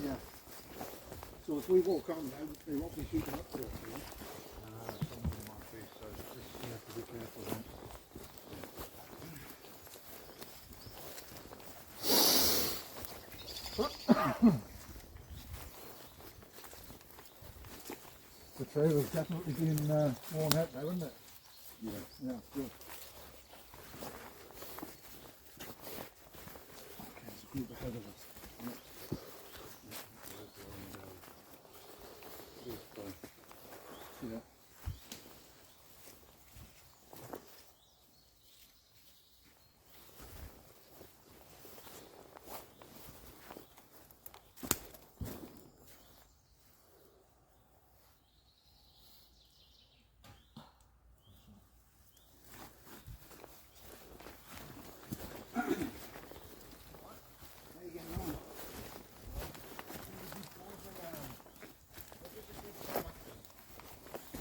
Yeah. So if we walk on now, they won't be shooting up to us, you know? Some of them might be, so just you have to be careful then. The trailer's definitely been worn out now, isn't it? Yeah. Yeah, good. Okay, there's a group ahead of us. Yeah.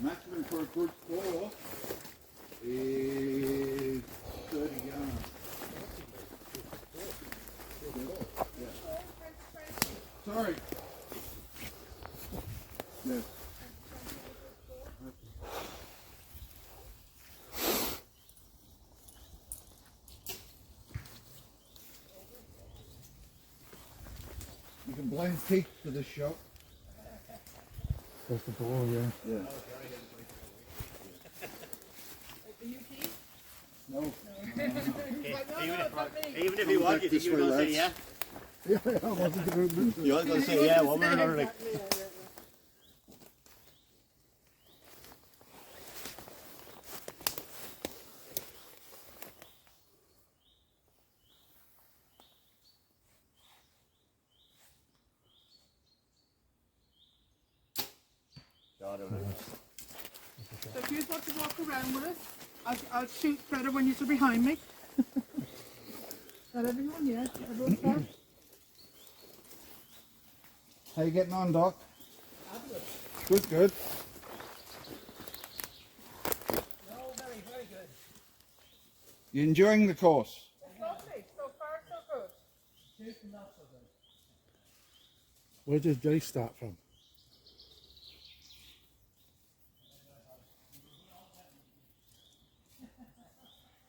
Maximum for a good score is 30 yards. Sorry. Yes. You can blind peek for this shot. There's the ball, yeah. Yeah. No. Even if you want, you think you were going to say yeah? Yeah, I wasn't going to You was going to say yeah, one way or another. Like. So if you want to walk around with us, I'll shoot better when you're behind me. Got everyone, yeah? Everyone's there? How you getting on, Doc? Good, good. No, very, very good. You enjoying the course? It's lovely. So far, so good. Where did they start from?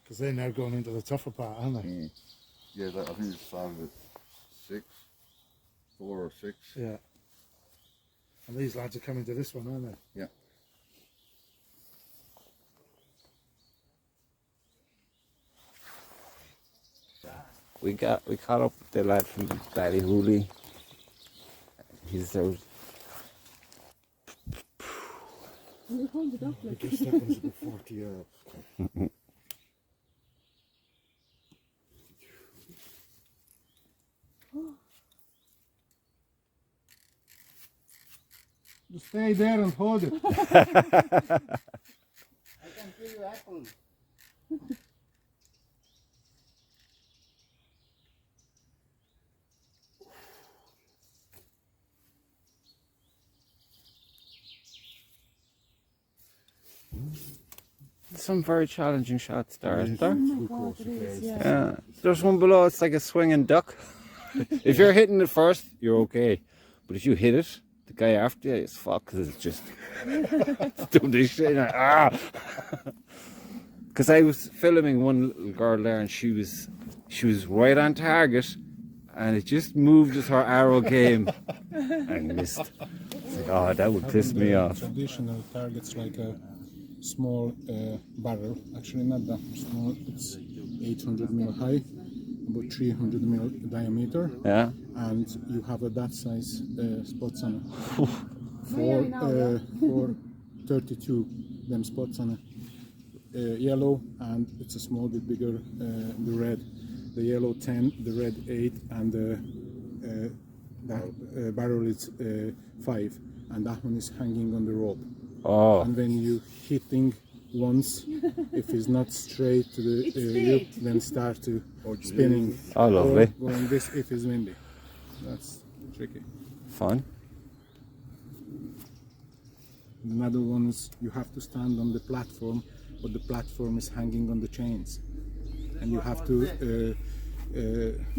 Because they're now going into the tougher part, aren't they? Yeah, I think it started at 4 or 6. Yeah. And these lads are coming to this one, aren't they? Yeah. We caught up with the lad from Ballyhooly. He's out. I guess that one's about 40 yards. Just stay there and hold it. I can feel you apple. Some very challenging shots there, isn't there? Oh Yeah. There's one below, it's like a swinging duck. If you're hitting it first, you're okay. But if you hit it, the guy after you is fucked because it's just doing this shit. Because I was filming one little girl there and she was right on target and it just moved as her arrow came and missed. It's like, oh, that would piss me off. Traditional targets like a small barrel, actually not that small, it's 800 mil high, about 300 mil diameter, Yeah. and you have a that size spots on it. For 32 them spots on it. Yellow, and it's a small bit bigger, the red. The yellow 10, the red 8, and that barrel is 5, and that one is hanging on the rope. Oh. And when you hitting once, if it's not straight to the you, then start to spinning. Oh, lovely. Or going this if it's windy. That's tricky. Fun. Another one is you have to stand on the platform, but the platform is hanging on the chains, and you have to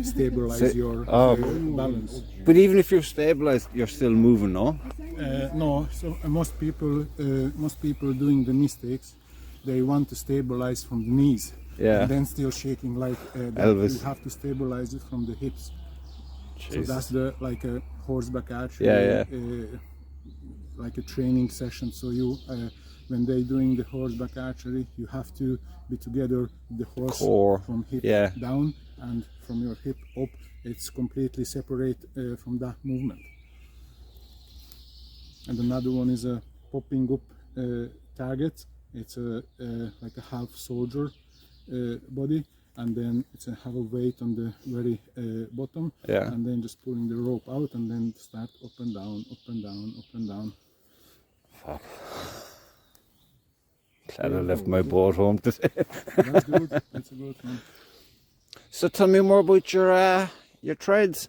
stabilize your balance. But even if you're stabilized, you're still moving, no? No, so most people doing the mistakes, they want to stabilize from the knees, Yeah. and then still shaking like that. Elvis. You have to stabilize it from the hips. Jesus. So that's the like a horseback archery, Yeah, like a training session. So you, when they're doing the horseback archery, you have to be together with the horse Core, from hip yeah. down and from your hip up. It's completely separate from that movement. And another one is a popping up target. It's a like a half soldier body, and then it's a have a weight on the very bottom, Yeah. and then just pulling the rope out and then start up and down, up and down, up and down. Fuck. Glad I left my boat home today. That's good. That's a good one. So tell me more about your trades.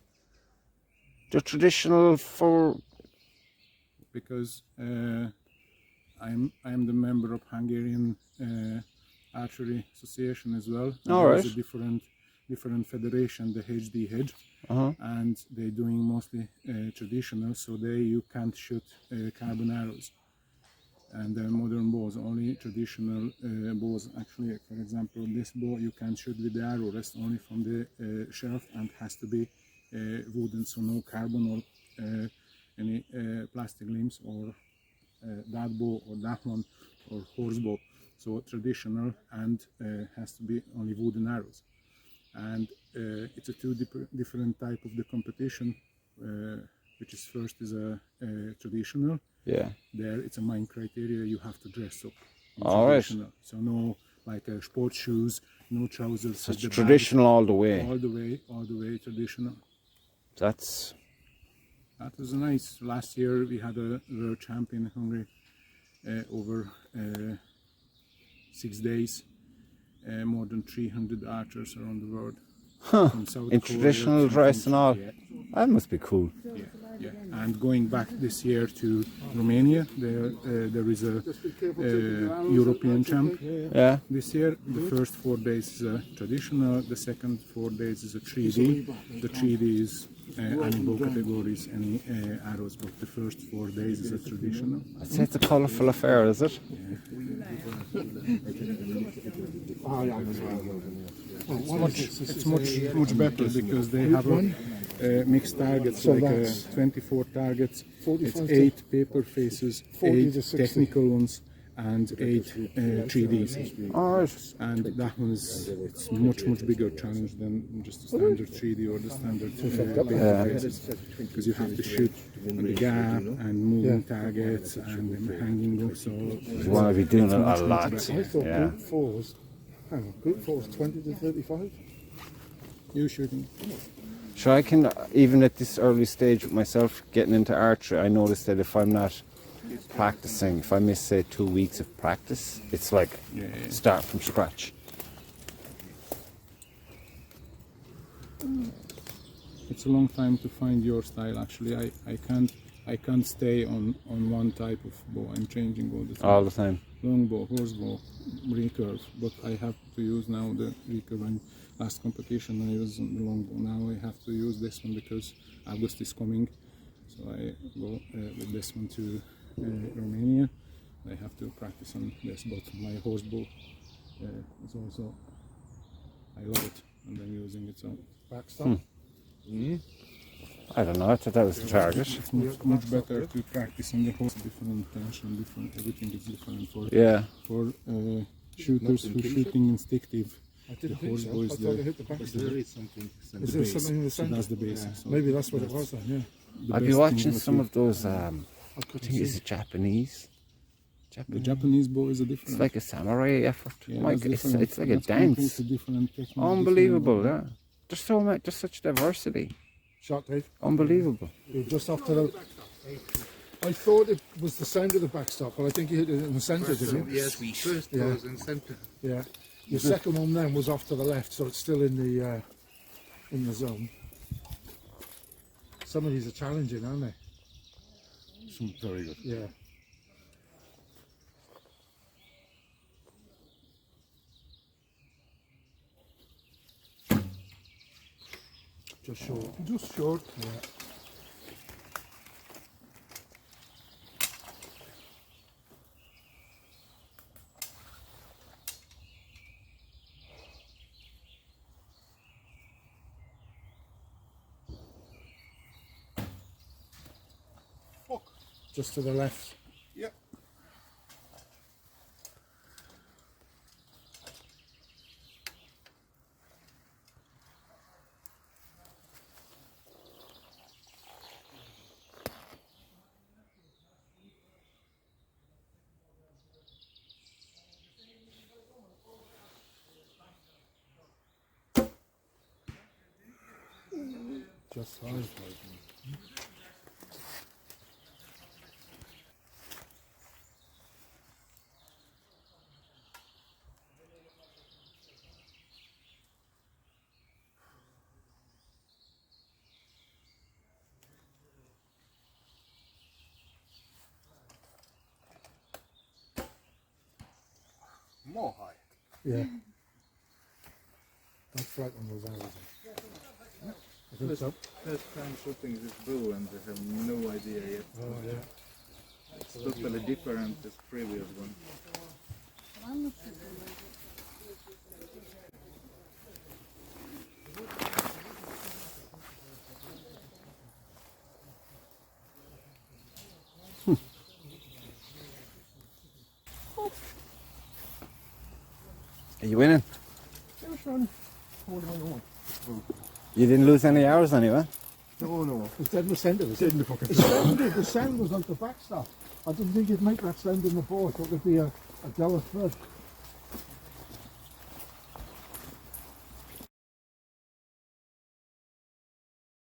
The traditional for. Because I'm the member of Hungarian Archery Association as well. All right. There's a different federation, the HDH, and they're doing mostly traditional. So you can't shoot carbon arrows and modern bows. Only traditional bows. Actually, for example, this bow you can shoot with the arrow rest only from the shelf and has to be wooden, so no carbon or any plastic limbs or that bow or that one or horse bow. So traditional and has to be only wooden arrows. And it's a two different type of the competition, which is first is a traditional. Yeah. There it's a main criteria, you have to dress up. All right. So no like sports shoes, no trousers. So it's with the traditional all the bag, way. all the way traditional. That was nice. Last year we had a world champion in Hungary over 6 days. More than 300 archers around the world. From South in Korea, traditional from dress and all. Yeah, That must be cool. yeah. And going back this year to Romania, there is a European champ. Yeah. This year, the first 4 days is a traditional, the second 4 days is a 3D. The 3D is any bow categories, any arrows, but the first 4 days is a traditional. I'd say it's a colourful affair, is it? It's much better because they have mixed targets, So like that's 24 targets. 45 It's 8 paper faces, 40 8 to 60. technical ones, and 8 3Ds. All right. And that one it's much bigger challenge than just the standard 3D or the standard paper faces, because you have to shoot on the gap and moving targets and hanging up. So You want to be doing it a lot. I thought Yeah. group four was, hang on, group four was 20 to 35? you shooting. Sure, I can, even at this early stage with myself getting into archery, I noticed that if I'm not practicing, if I miss, say, 2 weeks of practice, it's like start from scratch. It's a long time to find your style. Actually, I can't stay on one type of bow. I'm changing all the time. All the time. Long bow, horse bow, recurve. But I have to use now the recurve. And last competition I used the long bow. Now I have to use this one because August is coming. So I go with this one to Romania. I have to practice on this. But my horse bow is also, I love it and I'm using it. So Backstop. I don't know, I thought that was the target. it's much better to practice on the horse. Different tension, different, everything is different Yeah. for shooters who shooting instinctive. I didn't The think horse so. bow I is thought I the, hit the backstop. the Is there base. something in the So centre? that's the basic. So Maybe that's what it was then, yeah. the I've best been watching thing was some you- of those, I I couldn't think it's see. Japanese. The Japanese bow is a different. It's like a samurai effort. Yeah, My that's God, it's different. like a That's dance. completely different technique, Unbelievable, different- yeah. There's so much, there's such diversity. Shot, Dave. Unbelievable. You're just off to the... I thought it was the sound of the backstop, but I think you hit it in the centre, didn't you? Yes, first Yeah. was in centre. Yeah. Your second one then was off to the left, so it's still in the zone. Some of these are challenging, aren't they? Some very good. Yeah. just short. Just short. Yeah. Just to the left. Yep. Just size. More high. Yeah. Don't frighten those arrows. I think so. First time shooting this bow and I have no idea yet. Oh yeah. It's totally different as previous one. Are you winning? Just run. Hold my own. You didn't lose any hours anyway. No. It's dead in the centre. The sound was like the backstop. I didn't think you'd make that sound in the boat. It would be a jealous bird.